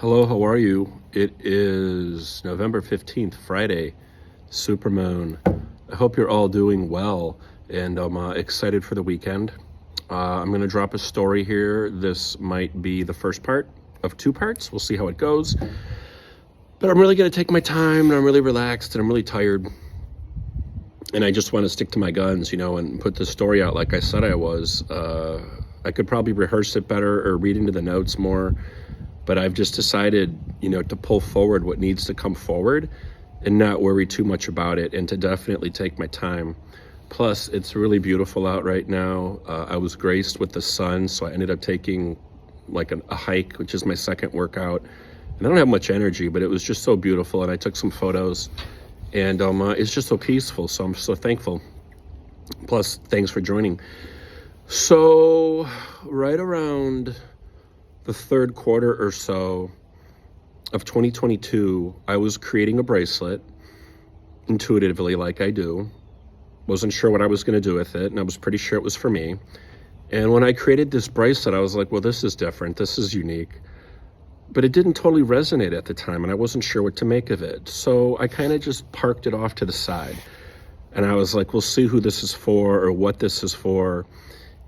Hello, how are you? It is November 15th, Friday, supermoon. I hope you're all doing well, and I'm excited for the weekend. I'm going to drop a story here. This might be the first part of two parts. We'll see how it goes. But I'm really going to take my time, and I'm really relaxed, and I'm really tired. And I just want to stick to my guns, and put the story out like I said I was. I could probably rehearse it better or read into the notes more. But I've just decided, to pull forward what needs to come forward and not worry too much about it, and to definitely take my time. Plus, it's really beautiful out right now. I was graced with the sun, so I ended up taking like a hike, which is my second workout. And I don't have much energy, but it was just so beautiful. And I took some photos, and it's just so peaceful. So I'm so thankful. Plus, thanks for joining. So right around the third quarter or so of 2022, I was creating a bracelet intuitively, like I do. Wasn't sure what I was going to do with it, and I was pretty sure it was for me. And when I created this bracelet, I was like, well, this is different. This is unique. But it didn't totally resonate at the time, and I wasn't sure what to make of it. So I kind of just parked it off to the side. And I was like, we'll see who this is for or what this is for,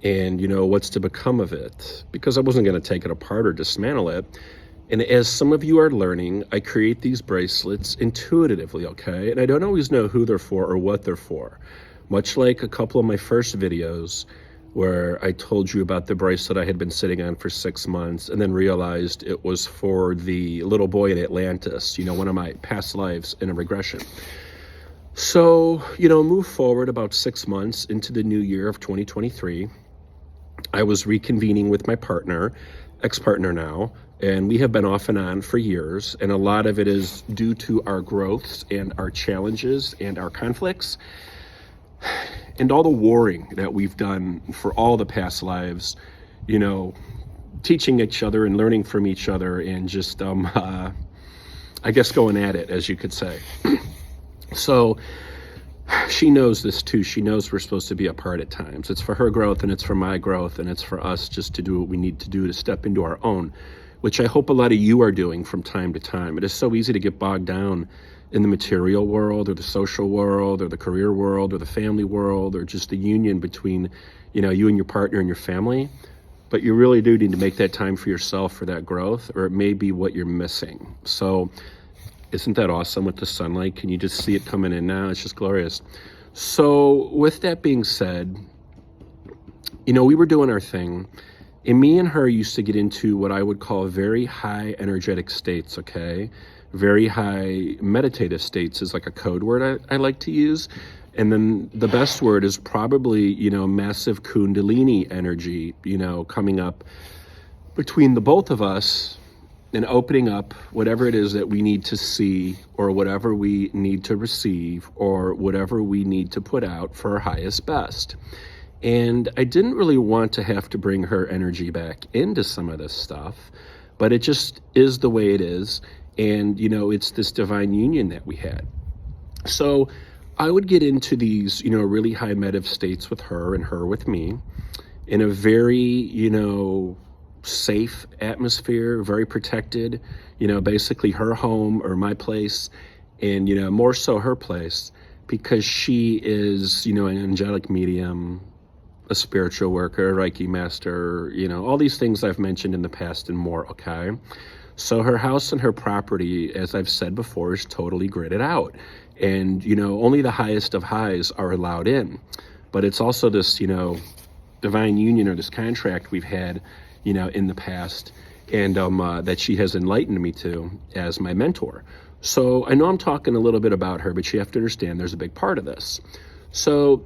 and what's to become of it, because I wasn't going to take it apart or dismantle it. And as some of you are learning, I create these bracelets intuitively, okay? And I don't always know who they're for or what they're for. Much like a couple of my first videos where I told you about the bracelet I had been sitting on for 6 months and then realized it was for the little boy in Atlantis, one of my past lives in a regression. So, move forward about 6 months into the new year of 2023. I was reconvening with my partner, ex-partner now, and we have been off and on for years, and a lot of it is due to our growths and our challenges and our conflicts and all the warring that we've done for all the past lives, teaching each other and learning from each other, and just, I guess, going at it, as you could say. So she knows this too. She knows we're supposed to be apart at times. It's for her growth, and it's for my growth, and it's for us just to do what we need to do to step into our own, which I hope a lot of you are doing from time to time. It is so easy to get bogged down in the material world or the social world or the career world or the family world or just the union between, you and your partner and your family. But you really do need to make that time for yourself for that growth, or it may be what you're missing. So isn't that awesome with the sunlight? Can you just see it coming in now? It's just glorious. So with that being said, we were doing our thing, and me and her used to get into what I would call very high energetic states, okay? Very high meditative states is like a code word I like to use. And then the best word is probably, massive Kundalini energy, coming up between the both of us and opening up whatever it is that we need to see, or whatever we need to receive, or whatever we need to put out for our highest best. And I didn't really want to have to bring her energy back into some of this stuff, but it just is the way it is. And, it's this divine union that we had. So I would get into these, really high meditative states with her and her with me in a very, safe atmosphere, very protected, basically her home or my place, and, more so her place, because she is, an angelic medium, a spiritual worker, a Reiki master, all these things I've mentioned in the past and more, okay? So her house and her property, as I've said before, is totally gridded out. And, only the highest of highs are allowed in. But it's also this, divine union, or this contract we've had, in the past, and that she has enlightened me to as my mentor. So I know I'm talking a little bit about her, but you have to understand there's a big part of this. So,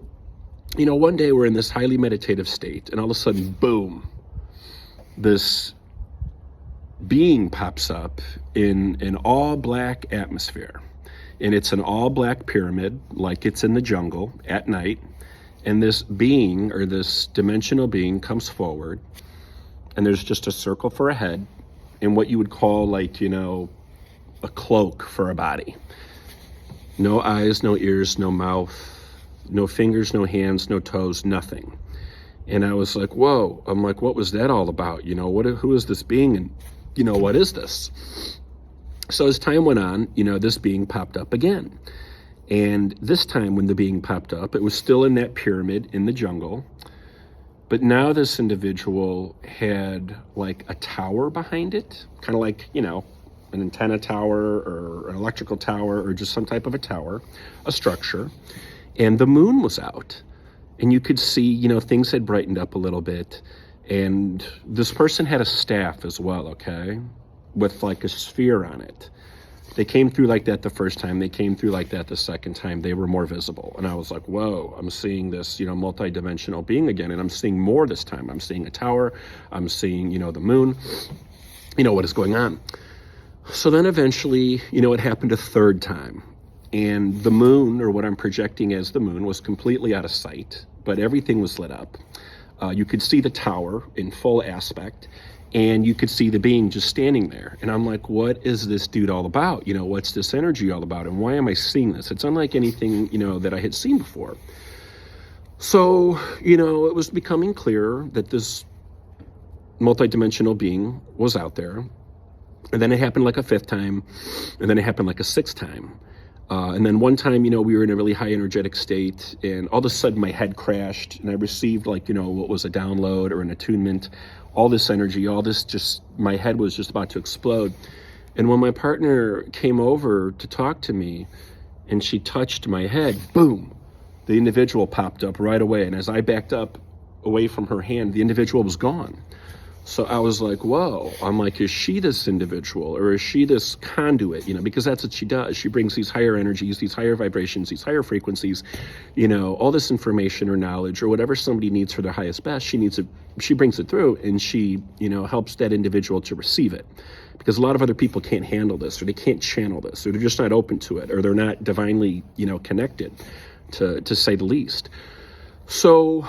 one day we're in this highly meditative state, and all of a sudden, boom, this being pops up in an all-black atmosphere. And it's an all-black pyramid, like it's in the jungle at night. And this being, or this dimensional being, comes forward, and there's just a circle for a head, and what you would call, like, a cloak for a body. No eyes, no ears, no mouth, no fingers, no hands, no toes, nothing. And I was like, whoa. I'm like, what was that all about? Who is this being? And what is this? So as time went on, this being popped up again. And this time when the being popped up, it was still in that pyramid in the jungle. But now this individual had like a tower behind it, kind of like, an antenna tower or an electrical tower or just some type of a tower, a structure. And the moon was out. And you could see, things had brightened up a little bit. And this person had a staff as well, okay, with like a sphere on it. They came through like that the first time. They came through like that the second time. They were more visible. And I was like, whoa, I'm seeing this, multidimensional being again. And I'm seeing more this time. I'm seeing a tower. I'm seeing, the moon. What is going on? So then eventually, it happened a third time. And the moon, or what I'm projecting as the moon, was completely out of sight. But everything was lit up. You could see the tower in full aspect. And you could see the being just standing there. And I'm like, what is this dude all about? What's this energy all about? And why am I seeing this? It's unlike anything, that I had seen before. So, it was becoming clear that this multidimensional being was out there. And then it happened like a fifth time. And then it happened like a sixth time. And then one time, we were in a really high energetic state, and all of a sudden my head crashed, and I received like, what was a download or an attunement, all this energy, all this just, my head was just about to explode. And when my partner came over to talk to me, and she touched my head, boom, the individual popped up right away. And as I backed up away from her hand, the individual was gone. So I was like, whoa, I'm like, is she this individual, or is she this conduit, because that's what she does. She brings these higher energies, these higher vibrations, these higher frequencies, all this information or knowledge or whatever somebody needs for their highest best. She brings it through, and she, helps that individual to receive it, because a lot of other people can't handle this, or they can't channel this, or they're just not open to it, or they're not divinely, connected, to say the least. So,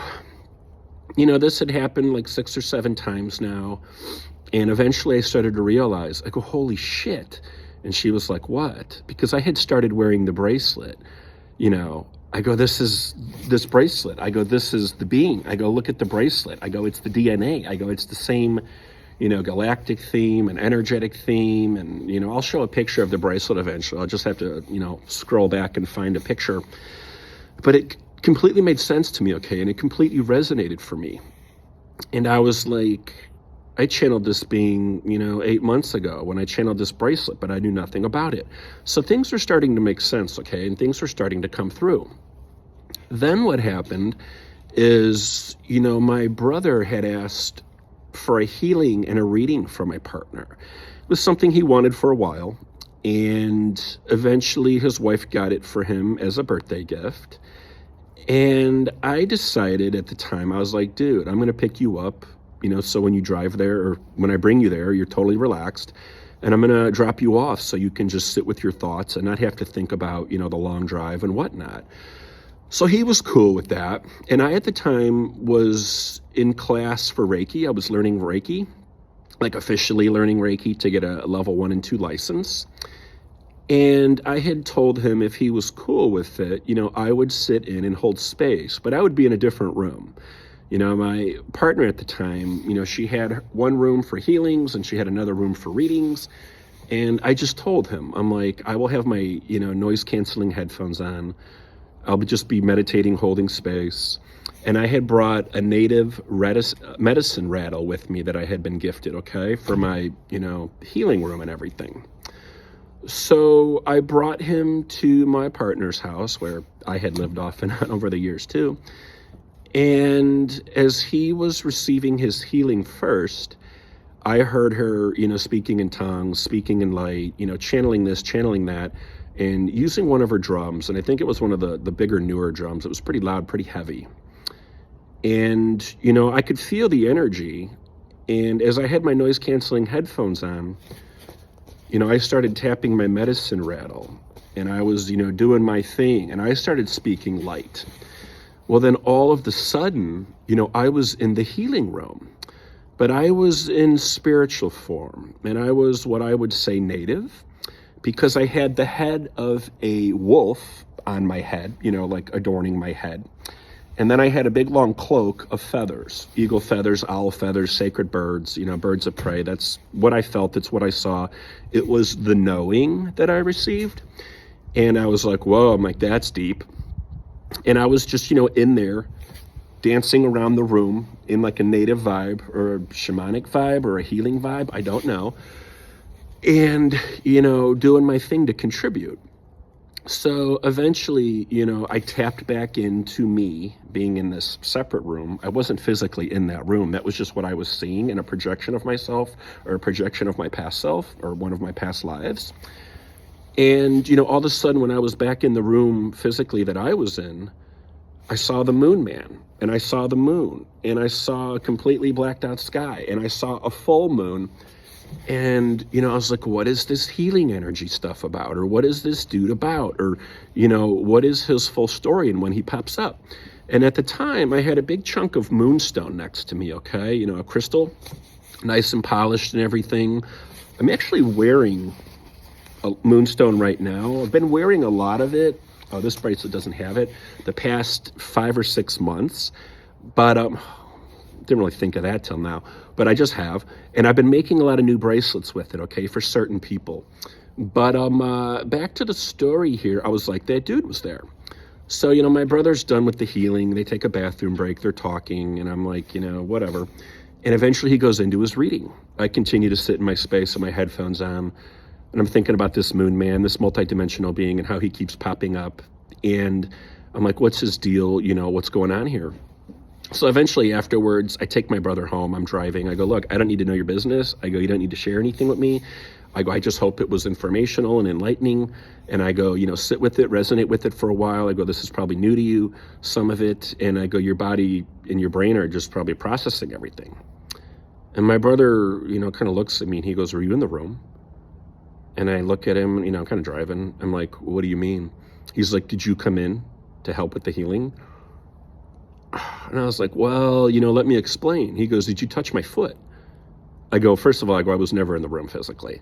this had happened like 6 or 7 times now. And eventually I started to realize, I go, holy shit. And she was like, what? Because I had started wearing the bracelet. I go, this is this bracelet. I go, this is the being. I go, look at the bracelet. I go, it's the DNA. I go, it's the same, galactic theme and energetic theme. And, I'll show a picture of the bracelet eventually. I'll just have to, scroll back and find a picture. But it completely made sense to me, okay, and it completely resonated for me. And I was like, I channeled this being, 8 months ago when I channeled this bracelet, but I knew nothing about it. So things were starting to make sense, okay, and things were starting to come through. Then what happened is, my brother had asked for a healing and a reading from my partner. It was something he wanted for a while, and eventually his wife got it for him as a birthday gift. And I decided at the time, I was like, dude, I'm going to pick you up, so when you drive there, or when I bring you there, you're totally relaxed. And I'm going to drop you off so you can just sit with your thoughts and not have to think about, the long drive and whatnot. So he was cool with that. And I, at the time, was in class for Reiki. I was learning Reiki, like officially learning Reiki to get a level 1 and 2 license. And I had told him if he was cool with it, I would sit in and hold space, but I would be in a different room. My partner at the time, she had one room for healings and she had another room for readings. And I just told him, I'm like, I will have my, noise canceling headphones on. I'll just be meditating, holding space. And I had brought a native medicine rattle with me that I had been gifted, okay, for my, healing room and everything. So I brought him to my partner's house, where I had lived off and on over the years too. And as he was receiving his healing first, I heard her, speaking in tongues, speaking in light, channeling this, channeling that, and using one of her drums. And I think it was one of the bigger, newer drums. It was pretty loud, pretty heavy. And, I could feel the energy. And as I had my noise canceling headphones on, I started tapping my medicine rattle, and I was, doing my thing, and I started speaking light. Well, then all of the sudden, I was in the healing room, but I was in spiritual form, and I was what I would say native, because I had the head of a wolf on my head, like adorning my head. And then I had a big long cloak of feathers, eagle feathers, owl feathers, sacred birds, birds of prey. That's what I felt. It's what I saw. It was the knowing that I received. And I was like, whoa, I'm like, that's deep. And I was just, in there dancing around the room in like a native vibe or a shamanic vibe or a healing vibe. I don't know. And, doing my thing to contribute. So eventually, I tapped back into me being in this separate room. I wasn't physically in that room. That was just what I was seeing in a projection of myself or a projection of my past self or one of my past lives. And, all of a sudden when I was back in the room physically that I was in, I saw the moon man and I saw the moon and I saw a completely blacked out sky and I saw a full moon. And, I was like, what is this healing energy stuff about? Or what is this dude about? Or, what is his full story and when he pops up? And at the time, I had a big chunk of moonstone next to me, okay? A crystal, nice and polished and everything. I'm actually wearing a moonstone right now. I've been wearing a lot of it. Oh, this bracelet doesn't have it. The past 5 or 6 months. But, didn't really think of that till now, but I just have. And I've been making a lot of new bracelets with it, okay, for certain people. But back to the story here, I was like, that dude was there. So, my brother's done with the healing. They take a bathroom break. They're talking. And I'm like, whatever. And eventually he goes into his reading. I continue to sit in my space with my headphones on. And I'm thinking about this moon man, this multidimensional being, and how he keeps popping up. And I'm like, what's his deal? What's going on here? So eventually afterwards, I take my brother home. I'm driving. I go, look, I don't need to know your business. I go, you don't need to share anything with me. I go, I just hope it was informational and enlightening. And I go, sit with it, resonate with it for a while. I go, this is probably new to you, some of it. And I go, your body and your brain are just probably processing everything. And my brother, kind of looks at me and he goes, were you in the room? And I look at him, I'm kind of driving. I'm like, what do you mean? He's like, did you come in to help with the healing? And I was like, well, let me explain. He goes, did you touch my foot? I go, first of all, I was never in the room physically.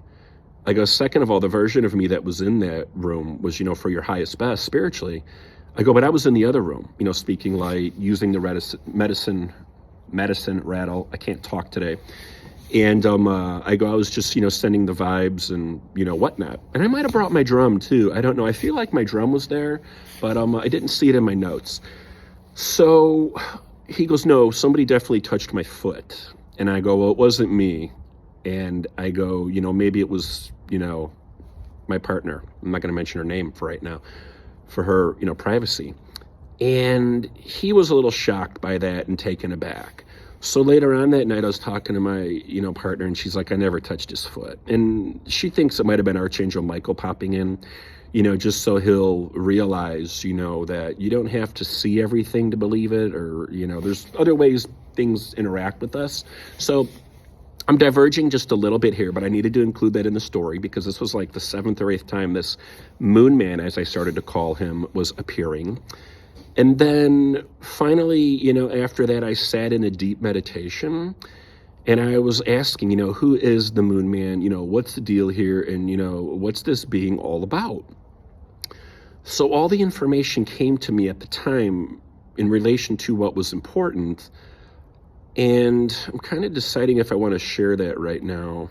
I go, second of all, the version of me that was in that room was, for your highest best spiritually. I go, but I was in the other room, speaking light, using the medicine rattle. I can't talk today. And I go, I was just, sending the vibes and, whatnot. And I might have brought my drum too. I don't know. I feel like my drum was there, but I didn't see it in my notes. So he goes, no, somebody definitely touched my foot. And I go, well, it wasn't me. And I go, maybe it was, my partner. I'm not going to mention her name for right now, for her, privacy. And he was a little shocked by that and taken aback. So later on that night, I was talking to my, partner, and she's like, I never touched his foot. And she thinks it might have been Archangel Michael popping in, just so he'll realize, that you don't have to see everything to believe it, or, there's other ways things interact with us. So I'm diverging just a little bit here, but I needed to include that in the story because this was like the 7th or 8th time this moon man, as I started to call him, was appearing. And then finally, after that, I sat in a deep meditation and I was asking, who is the moon man? What's the deal here? And, what's this being all about? So all the information came to me at the time in relation to what was important. And I'm kind of deciding if I want to share that right now.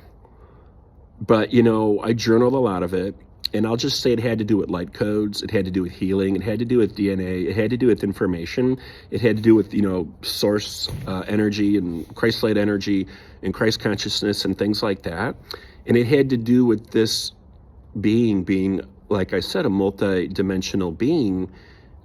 But, I journaled a lot of it. And I'll just say it had to do with light codes. It had to do with healing. It had to do with DNA. It had to do with information. It had to do with, source energy and Christ light energy and Christ consciousness and things like that. And it had to do with this being, like I said, a multi-dimensional being,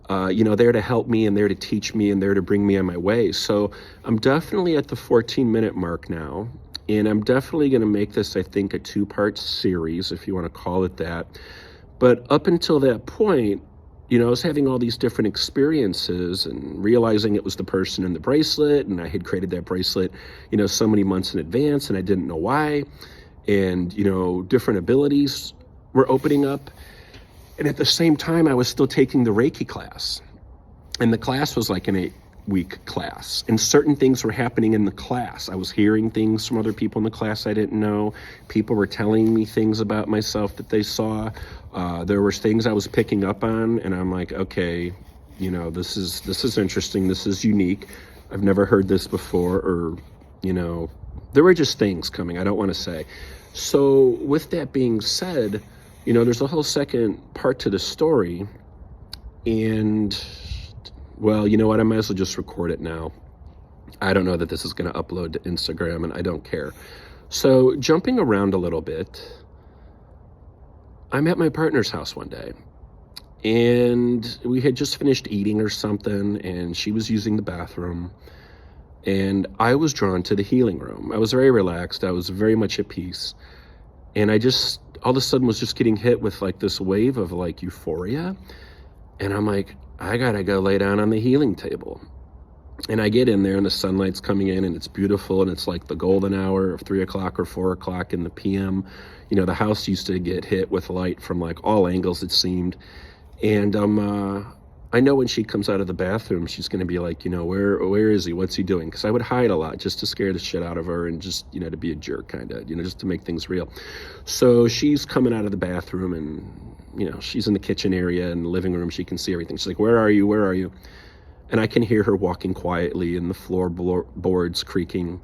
there to help me and there to teach me and there to bring me on my way. So I'm definitely at the 14-minute mark now. And I'm definitely going to make this, I think, a 2-part series, if you want to call it that. But up until that point, I was having all these different experiences and realizing it was the person in the bracelet. And I had created that bracelet, so many months in advance, and I didn't know why. And, different abilities were opening up. And at the same time, I was still taking the Reiki class. And the class was like an 8-week class, and certain things were happening in the class. I was hearing things from other people in the class I didn't know. People were telling me things about myself that they saw. There were things I was picking up on, and I'm like, okay, you know, this is interesting. This is unique. I've never heard this before, or, you know, there were just things coming. I don't want to say. So with that being said, you know, there's a whole second part to the story. And, well, you know what? I might as well just record it now. I don't know that this is going to upload to Instagram, and I don't care. So jumping around a little bit, I'm at my partner's house one day, and we had just finished eating or something, and she was using the bathroom, and I was drawn to the healing room. I was very relaxed. I was very much at peace. And I just, all of a sudden, was just getting hit with like this wave of like euphoria. And I'm like, I gotta go lay down on the healing table. And I get in there, and the sunlight's coming in, and it's beautiful, and it's like the golden hour of 3 o'clock or 4 o'clock in the PM. You know, the house used to get hit with light from like all angles, it seemed. And I know when she comes out of the bathroom, she's going to be like, you know, where is he? What's he doing? Because I would hide a lot just to scare the shit out of her, and just, you know, to be a jerk, kind of, you know, just to make things real. So she's coming out of the bathroom, and, you know, she's in the kitchen area and the living room. She can see everything. She's like, where are you? Where are you? And I can hear her walking quietly, and the floorboards creaking.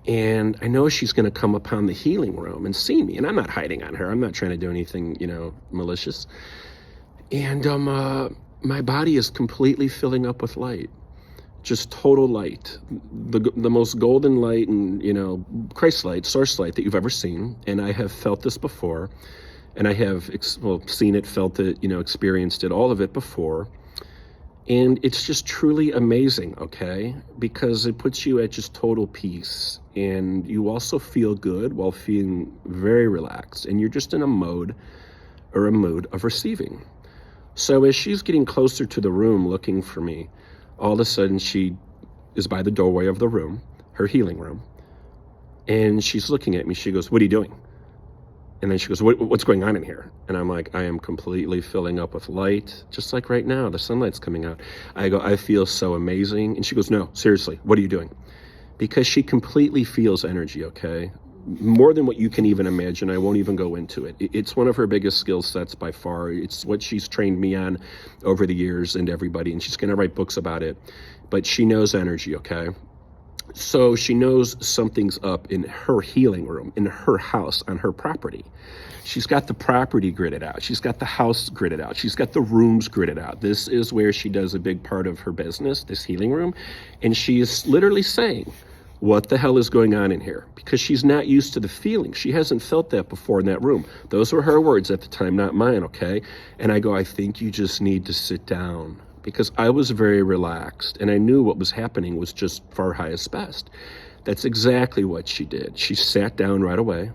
And I know she's going to come upon the healing room and see me. And I'm not hiding on her. I'm not trying to do anything, you know, malicious. And my body is completely filling up with light, just total light, the most golden light and, you know, Christ light, source light that you've ever seen. And I have felt this before, and I have seen it, felt it, you know, experienced it, all of it before. And it's just truly amazing, okay? Because it puts you at just total peace, and you also feel good while feeling very relaxed, and you're just in a mood of receiving. So as she's getting closer to the room looking for me, all of a sudden she is by the doorway of the room, her healing room, and she's looking at me. She goes, what are you doing? And then she goes, what's going on in here? And I'm like, I am completely filling up with light, just like right now, the sunlight's coming out. I go, I feel so amazing. And she goes, no, seriously, what are you doing? Because she completely feels energy, okay? More than what you can even imagine. I won't even go into it. It's one of her biggest skill sets by far. It's what she's trained me on over the years, and everybody, and she's going to write books about it. But she knows energy, okay? So she knows something's up in her healing room, in her house, on her property. She's got the property gridded out. She's got the house gridded out. She's got the rooms gridded out. This is where she does a big part of her business, this healing room. And she is literally saying, what the hell is going on in here? Because she's not used to the feeling. She hasn't felt that before in that room. Those were her words at the time, not mine, okay? And I go, I think you just need to sit down. Because I was very relaxed, and I knew what was happening was just for our highest best. That's exactly what she did. She sat down right away.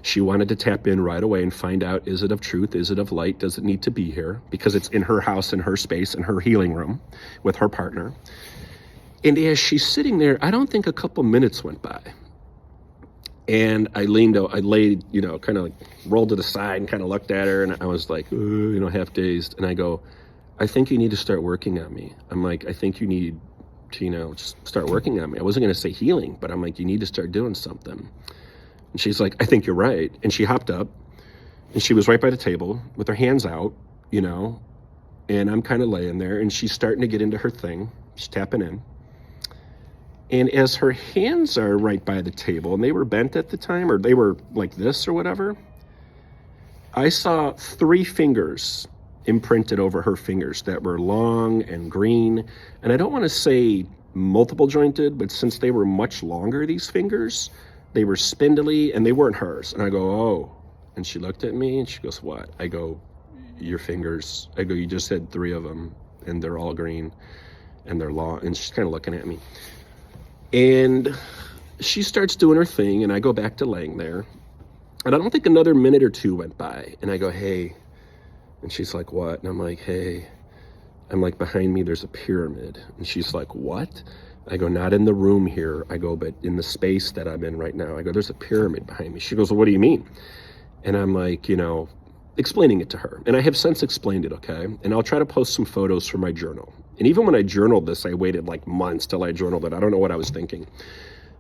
She wanted to tap in right away and find out, is it of truth? Is it of light? Does it need to be here? Because it's in her house, in her space, in her healing room with her partner. And as she's sitting there, I don't think a couple minutes went by. And I laid, you know, kind of like rolled to the side and kind of looked at her, and I was like, you know, half dazed. And I go, I think you need to start working on me. I'm like, I think you need to, you know, just start working on me. I wasn't going to say healing, but I'm like, you need to start doing something. And she's like, I think you're right. And she hopped up, and she was right by the table with her hands out, you know, and I'm kind of laying there, and she's starting to get into her thing. She's tapping in. And as her hands are right by the table, and they were bent at the time, or they were like this or whatever, I saw 3 fingers imprinted over her fingers that were long and green. And I don't want to say multiple jointed, but since they were much longer, these fingers, they were spindly, and they weren't hers. And I go, oh. And she looked at me, and she goes, what? I go, your fingers. I go, you just had 3 of them, and they're all green, and they're long. And she's kind of looking at me. And she starts doing her thing, and I go back to laying there. And I don't think another minute or 2 went by. And I go, hey. And she's like, what? And I'm like, hey. I'm like, behind me, there's a pyramid. And she's like, what? I go, not in the room here. I go, but in the space that I'm in right now. I go, there's a pyramid behind me. She goes, well, what do you mean? And I'm like, you know, explaining it to her. And I have since explained it, okay? And I'll try to post some photos from my journal. And even when I journaled this, I waited like months till I journaled it. I don't know what I was thinking.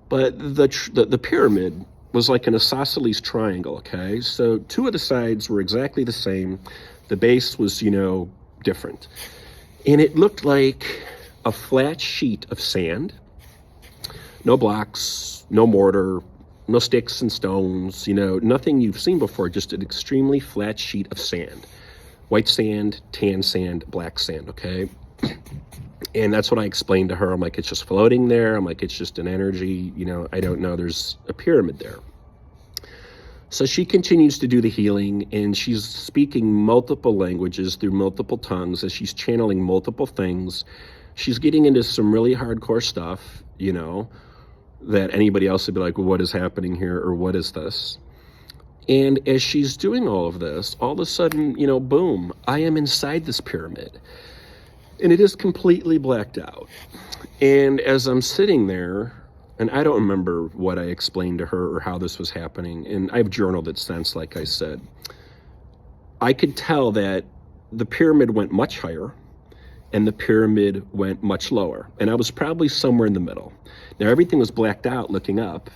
But the pyramid was like an isosceles triangle, okay? So 2 of the sides were exactly the same. The base was, you know, different. And it looked like a flat sheet of sand, no blocks, no mortar, no sticks and stones, nothing you've seen before, just an extremely flat sheet of sand. White sand, tan sand, black sand, okay? And that's what I explained to her. I'm like, it's just floating there. I'm like, it's just an energy, I don't know. There's a pyramid there. So she continues to do the healing, and she's speaking multiple languages through multiple tongues as she's channeling multiple things. She's getting into some really hardcore stuff, that anybody else would be like, well, what is happening here, or what is this? And as she's doing all of this, all of a sudden, boom, I am inside this pyramid. And it is completely blacked out. And as I'm sitting there, and I don't remember what I explained to her or how this was happening, and I've journaled it since, like I said, I could tell that the pyramid went much higher and the pyramid went much lower. And I was probably somewhere in the middle. Now, everything was blacked out looking up,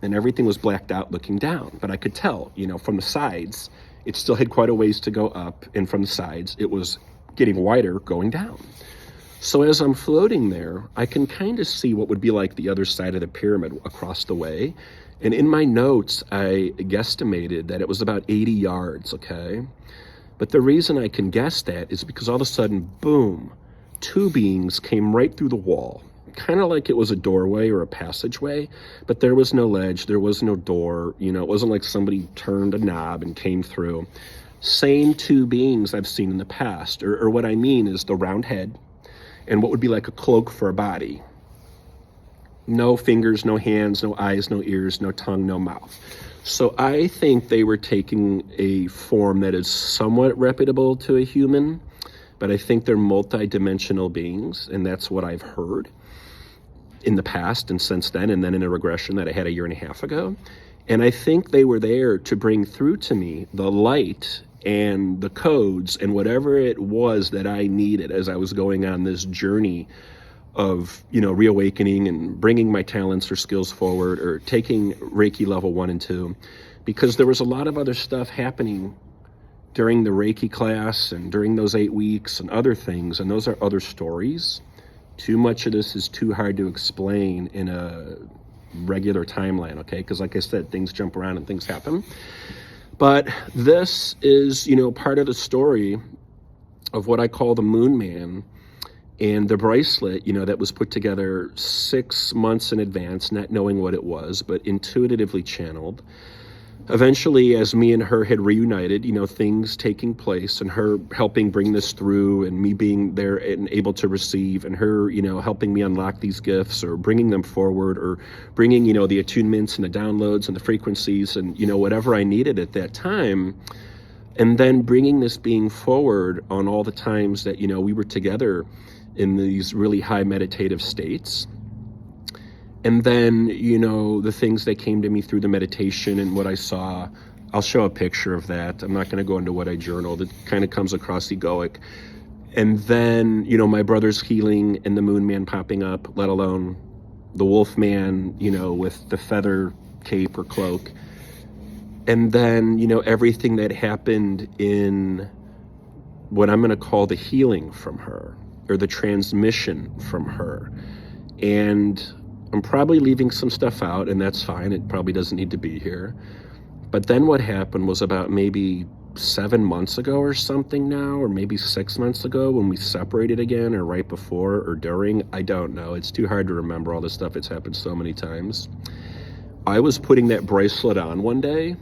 and everything was blacked out looking down. But I could tell, from the sides, it still had quite a ways to go up, and from the sides, it was getting wider going down. So as I'm floating there, I can kind of see what would be like the other side of the pyramid across the way. And in my notes, I guesstimated that it was about 80 yards, okay? But the reason I can guess that is because all of a sudden, boom, two beings came right through the wall, kind of like it was a doorway or a passageway, but there was no ledge, there was no door, it wasn't like somebody turned a knob and came through. Same two beings I've seen in the past, or what I mean is the round head and what would be like a cloak for a body. No fingers, no hands, no eyes, no ears, no tongue, no mouth. So I think they were taking a form that is somewhat reputable to a human, but I think they're multidimensional beings, and that's what I've heard in the past and since then, and then in a regression that I had a year and a half ago. And I think they were there to bring through to me the light and the codes and whatever it was that I needed as I was going on this journey of, reawakening and bringing my talents or skills forward, or taking Reiki level 1 and 2, because there was a lot of other stuff happening during the Reiki class and during those 8 weeks and other things. And those are other stories. Too much of this is too hard to explain in a regular timeline, okay? Because like I said, things jump around and things happen. But this is, part of the story of what I call the Moon Man and the bracelet, that was put together 6 months in advance, not knowing what it was, but intuitively channeled. Eventually, as me and her had reunited, things taking place, and her helping bring this through, and me being there and able to receive, and her, helping me unlock these gifts or bringing them forward, or bringing, the attunements and the downloads and the frequencies and, whatever I needed at that time. And then bringing this being forward on all the times that, we were together in these really high meditative states. And then, the things that came to me through the meditation and what I saw, I'll show a picture of that. I'm not going to go into what I journaled. It kind of comes across egoic. And then, my brother's healing and the Moon Man popping up, let alone the Wolf Man, with the feather cape or cloak. And then, everything that happened in what I'm going to call the healing from her, or the transmission from her. And I'm probably leaving some stuff out, and that's fine. It probably doesn't need to be here. But then what happened was about maybe 7 months ago or something now, or maybe 6 months ago, when we separated again, or right before or during, I don't know. It's too hard to remember all this stuff. It's happened so many times. I was putting that bracelet on one day,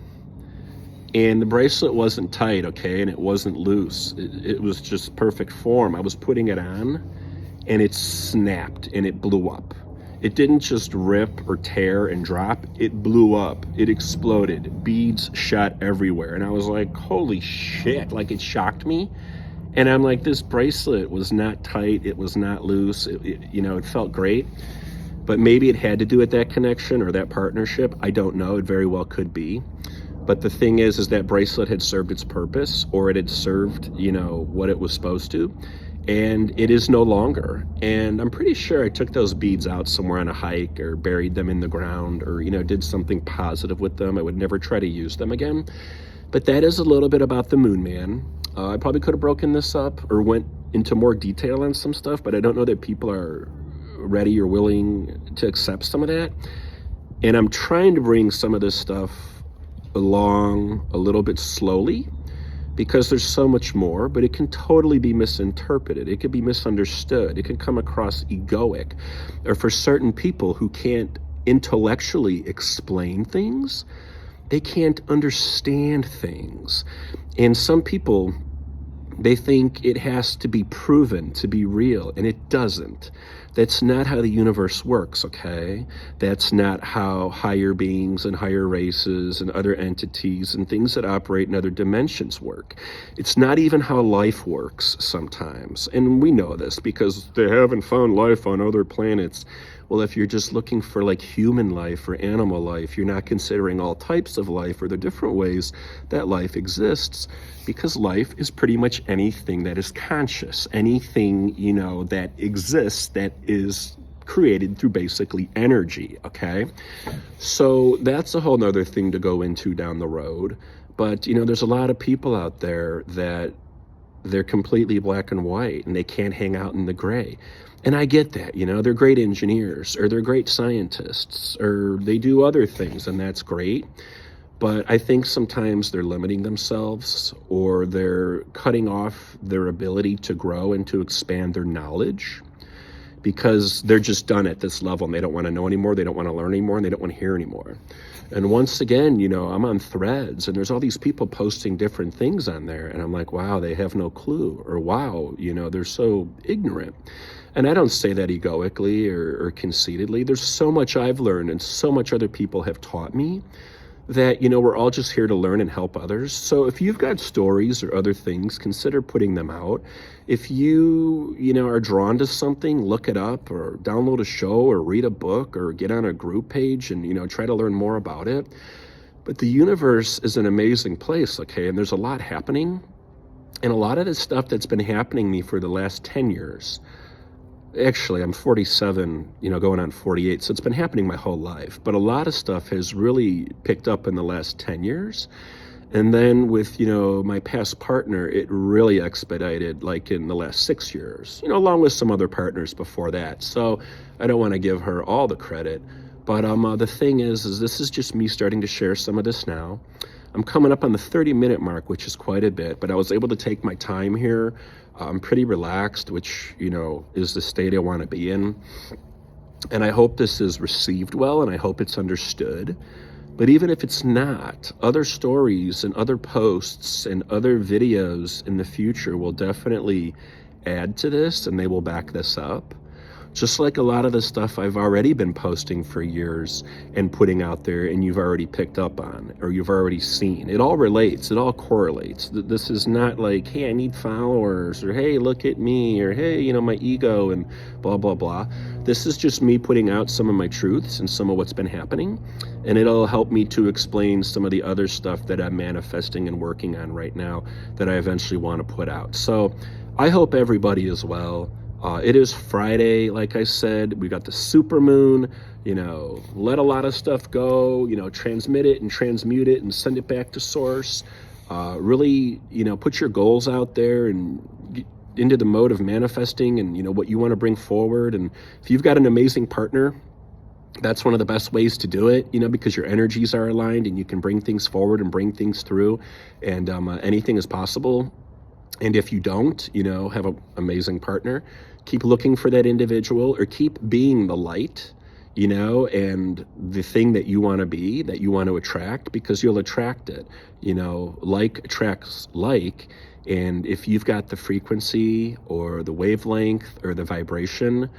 and the bracelet wasn't tight, okay, and it wasn't loose. It was just perfect form. I was putting it on, and it snapped, and it blew up. It didn't just rip or tear and drop. It blew up. It exploded. Beads shot everywhere. And I was like, holy shit. Like, it shocked me. And I'm like, this bracelet was not tight. It was not loose. It felt great. But maybe it had to do with that connection or that partnership. I don't know. It very well could be. But the thing is that bracelet had served its purpose, or it had served, what it was supposed to. And it is no longer. And I'm pretty sure I took those beads out somewhere on a hike, or buried them in the ground, or, did something positive with them. I would never try to use them again, But that is a little bit about the Moon Man. I probably could have broken this up or went into more detail on some stuff, but I don't know that people are ready or willing to accept some of that. And I'm trying to bring some of this stuff along a little bit slowly, because there's so much more, but it can totally be misinterpreted. It could be misunderstood. It can come across egoic. Or for certain people who can't intellectually explain things, they can't understand things. And some people, they think it has to be proven to be real, and it doesn't. That's not how the universe works, okay? That's not how higher beings and higher races and other entities and things that operate in other dimensions work. It's not even how life works sometimes. And we know this because they haven't found life on other planets. Well, if you're just looking for like human life or animal life, you're not considering all types of life or the different ways that life exists, because life is pretty much anything that is conscious, anything, you know, that exists that is created through basically energy, okay? So that's a whole nother thing to go into down the road. But, you know, there's a lot of people out there that they're completely black and white and they can't hang out in the gray. And I get that, you know, they're great engineers or they're great scientists or they do other things, and that's great. But I think sometimes they're limiting themselves, or they're cutting off their ability to grow and to expand their knowledge, because they're just done at this level and they don't want to know anymore, they don't want to learn anymore, and they don't want to hear anymore. And once again, you know, I'm on Threads and there's all these people posting different things on there, and I'm like, wow, they have no clue, or wow, you know, they're so ignorant. And I don't say that egoically or conceitedly. There's so much I've learned and so much other people have taught me that, you know, we're all just here to learn and help others. So if you've got stories or other things, consider putting them out. If you know, are drawn to something, look it up or download a show or read a book or get on a group page and, you know, try to learn more about it. But the universe is an amazing place, okay? And there's a lot happening. And a lot of this stuff that's been happening to me for the last 10 years, actually, I'm 47, you know, going on 48, so it's been happening my whole life. But a lot of stuff has really picked up in the last 10 years. And then with, you know, my past partner, it really expedited like in the last 6 years, you know, along with some other partners before that. So I don't want to give her all the credit. But the thing is this is just me starting to share some of this now. I'm coming up on the 30-minute mark, which is quite a bit, but I was able to take my time here. I'm pretty relaxed, which, you know, is the state I want to be in. And I hope this is received well, and I hope it's understood. But even if it's not, other stories and other posts and other videos in the future will definitely add to this, and they will back this up. Just like a lot of the stuff I've already been posting for years and putting out there, and you've already picked up on or you've already seen. It all relates. It all correlates. This is not like, hey, I need followers, or hey, look at me, or hey, you know, my ego and blah, blah, blah. This is just me putting out some of my truths and some of what's been happening, and it'll help me to explain some of the other stuff that I'm manifesting and working on right now that I eventually want to put out. So I hope everybody is well. It is Friday, like I said. We got the super moon, you know, let a lot of stuff go, you know, transmit it and transmute it and send it back to source. Really, you know, put your goals out there and get into the mode of manifesting and, you know, what you want to bring forward. And if you've got an amazing partner, that's one of the best ways to do it, you know, because your energies are aligned and you can bring things forward and bring things through, and anything is possible. And if you don't, you know, have an amazing partner, keep looking for that individual, or keep being the light, you know, and the thing that you want to be, that you want to attract, because you'll attract it. You know, like attracts like. And if you've got the frequency or the wavelength or the vibration,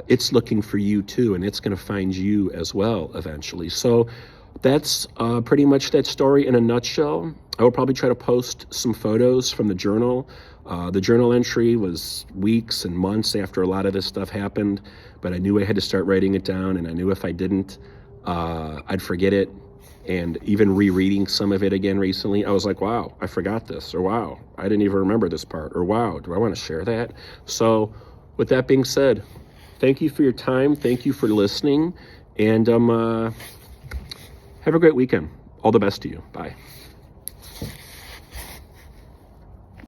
it's looking for you too, and it's going to find you as well eventually. So that's pretty much that story in a nutshell. I will probably try to post some photos from the journal. The journal entry was weeks and months after a lot of this stuff happened, but I knew I had to start writing it down, and I knew if I didn't, I'd forget it. And even rereading some of it again recently, I was like, wow, I forgot this, or wow, I didn't even remember this part, or wow, do I want to share that? So with that being said, thank you for your time. Thank you for listening, and have a great weekend. All the best to you. Bye.